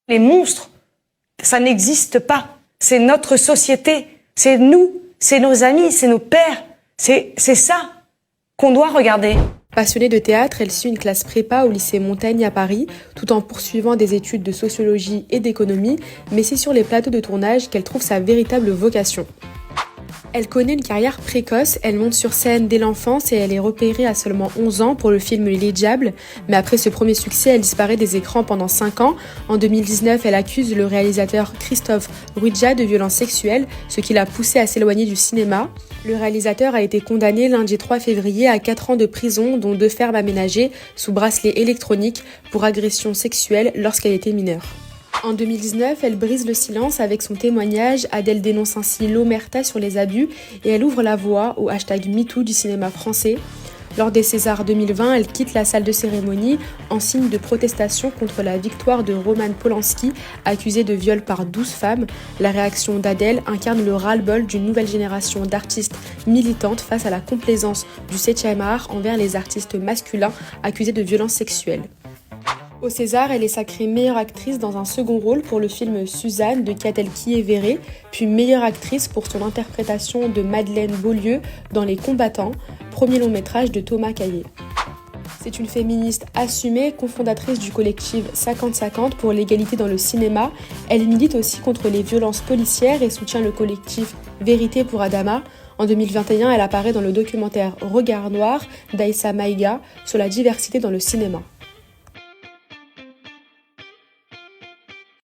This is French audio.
Les monstres, ça n'existe pas. C'est notre société, c'est nous, c'est nos amis, c'est nos pères. C'est ça qu'on doit regarder. Passionnée de théâtre, elle suit une classe prépa au lycée Montaigne à Paris, tout en poursuivant des études de sociologie et d'économie, mais c'est sur les plateaux de tournage qu'elle trouve sa véritable vocation. Elle connaît une carrière précoce, elle monte sur scène dès l'enfance et elle est repérée à seulement 11 ans pour le film Les Diables, mais après ce premier succès, elle disparaît des écrans pendant 5 ans. En 2019, elle accuse le réalisateur Christophe Ruija de violences sexuelles, ce qui l'a poussée à s'éloigner du cinéma. Le réalisateur a été condamné lundi 3 février à 4 ans de prison, dont 2 fermes aménagées sous bracelet électronique pour agression sexuelle lorsqu'elle était mineure. En 2019, elle brise le silence avec son témoignage. Adèle dénonce ainsi l'omerta sur les abus et elle ouvre la voie au #MeToo du cinéma français. Lors des Césars 2020, elle quitte la salle de cérémonie en signe de protestation contre la victoire de Roman Polanski, accusé de viol par 12 femmes. La réaction d'Adèle incarne le ras-le-bol d'une nouvelle génération d'artistes militantes face à la complaisance du 7e art envers les artistes masculins accusés de violences sexuelles. Au César, elle est sacrée meilleure actrice dans un second rôle pour le film Suzanne de Catel Kié-Verret, puis meilleure actrice pour son interprétation de Madeleine Beaulieu dans Les Combattants, premier long métrage de Thomas Caillet. C'est une féministe assumée, cofondatrice du collectif 50-50 pour l'égalité dans le cinéma. Elle milite aussi contre les violences policières et soutient le collectif Vérité pour Adama. En 2021, elle apparaît dans le documentaire Regard Noir d'Aïssa Maïga sur la diversité dans le cinéma.